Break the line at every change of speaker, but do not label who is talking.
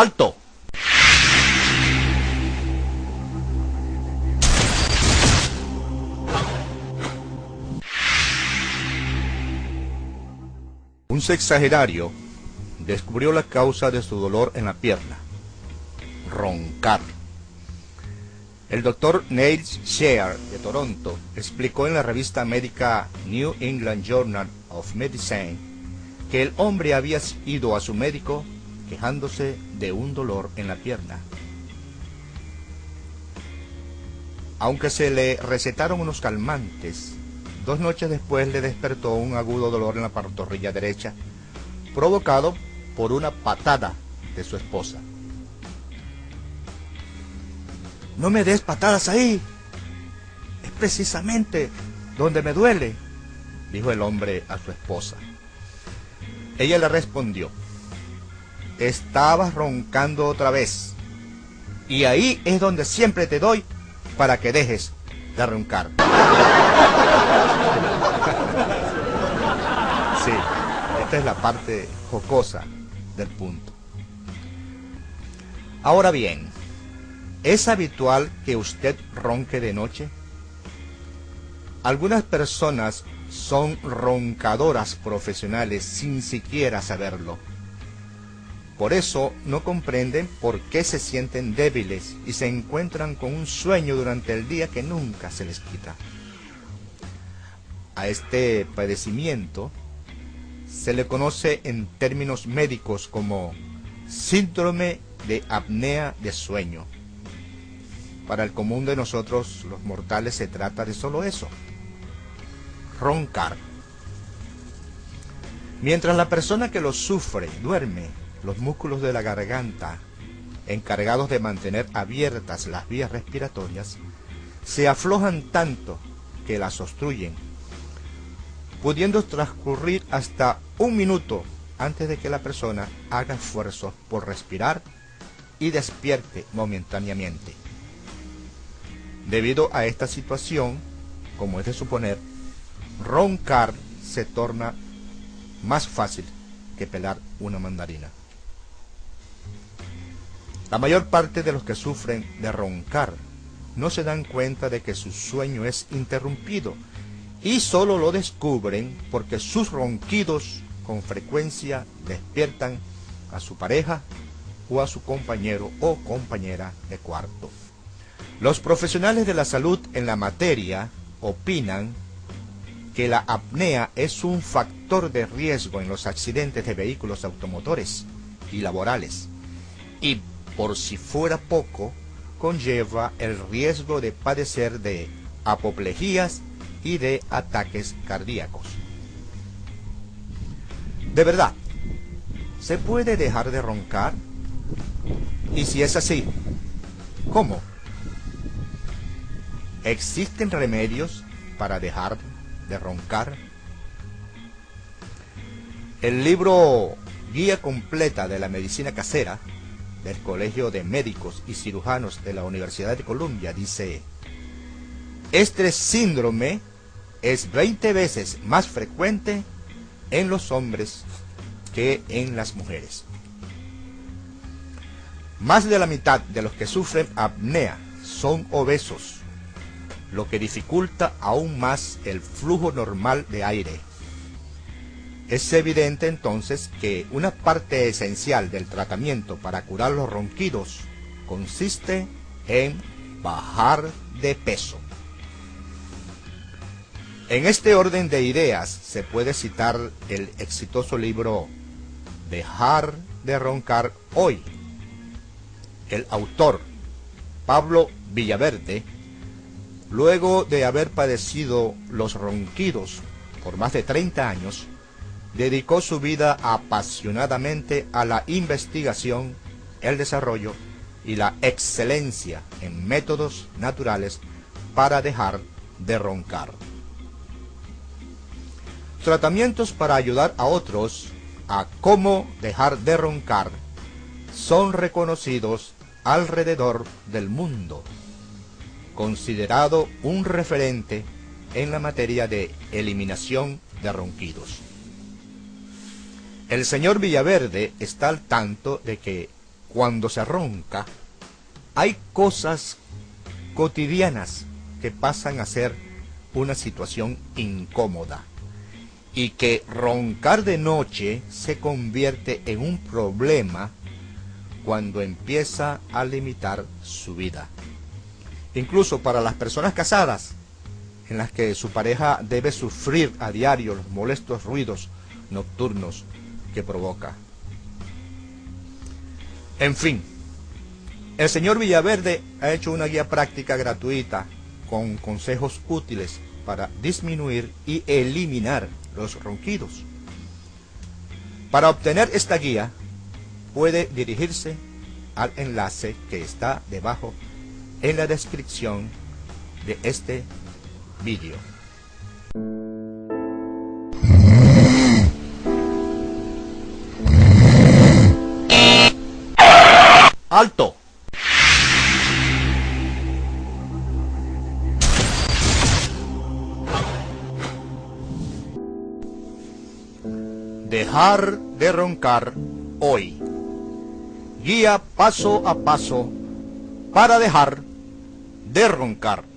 ¡Alto! Un sexagenario descubrió la causa de su dolor en la pierna: roncar. El doctor Neil Shear de Toronto explicó en la revista médica New England Journal of Medicine que el hombre había ido a su médico quejándose de un dolor en la pierna. Aunque se le recetaron unos calmantes, 2 noches después le despertó un agudo dolor en la pantorrilla derecha, provocado por una patada de su esposa. «No me des patadas ahí, es precisamente donde me duele», dijo el hombre a su esposa. Ella le respondió: «Estabas roncando otra vez, y ahí es donde siempre te doy para que dejes de roncar». Sí, esta es la parte jocosa del punto. Ahora bien, ¿es habitual que usted ronque de noche? Algunas personas son roncadoras profesionales sin siquiera saberlo. Por eso no comprenden por qué se sienten débiles y se encuentran con un sueño durante el día que nunca se les quita. A este padecimiento se le conoce en términos médicos como síndrome de apnea de sueño. Para el común de nosotros, los mortales, se trata de solo eso: roncar. Mientras la persona que lo sufre duerme, los músculos de la garganta, encargados de mantener abiertas las vías respiratorias, se aflojan tanto que las obstruyen, pudiendo transcurrir hasta 1 minuto antes de que la persona haga esfuerzos por respirar y despierte momentáneamente. Debido a esta situación, como es de suponer, roncar se torna más fácil que pelar una mandarina. La mayor parte de los que sufren de roncar no se dan cuenta de que su sueño es interrumpido, y solo lo descubren porque sus ronquidos con frecuencia despiertan a su pareja o a su compañero o compañera de cuarto. Los profesionales de la salud en la materia opinan que la apnea es un factor de riesgo en los accidentes de vehículos automotores y laborales, y por si fuera poco, conlleva el riesgo de padecer de apoplejías y de ataques cardíacos. De verdad, ¿se puede dejar de roncar? Y si es así, ¿cómo? ¿Existen remedios para dejar de roncar? El libro Guía Completa de la Medicina Casera del Colegio de Médicos y Cirujanos de la Universidad de Columbia dice: este síndrome es 20 veces más frecuente en los hombres que en las mujeres. Más de la mitad de los que sufren apnea son obesos, lo que dificulta aún más el flujo normal de aire. Es evidente entonces que una parte esencial del tratamiento para curar los ronquidos consiste en bajar de peso. En este orden de ideas se puede citar el exitoso libro Dejar de roncar hoy. El autor, Pablo Villaverde, luego de haber padecido los ronquidos por más de 30 años, dedicó su vida apasionadamente a la investigación, el desarrollo y la excelencia en métodos naturales para dejar de roncar. Tratamientos para ayudar a otros a cómo dejar de roncar son reconocidos alrededor del mundo, considerado un referente en la materia de eliminación de ronquidos. El señor Villaverde está al tanto de que cuando se ronca, hay cosas cotidianas que pasan a ser una situación incómoda y que roncar de noche se convierte en un problema cuando empieza a limitar su vida. Incluso para las personas casadas, en las que su pareja debe sufrir a diario los molestos ruidos nocturnos que provoca. En fin, el señor Villaverde ha hecho una guía práctica gratuita con consejos útiles para disminuir y eliminar los ronquidos. Para obtener esta guía, puede dirigirse al enlace que está debajo en la descripción de este vídeo. ¡Alto! Dejar de roncar hoy. Guía paso a paso para dejar de roncar.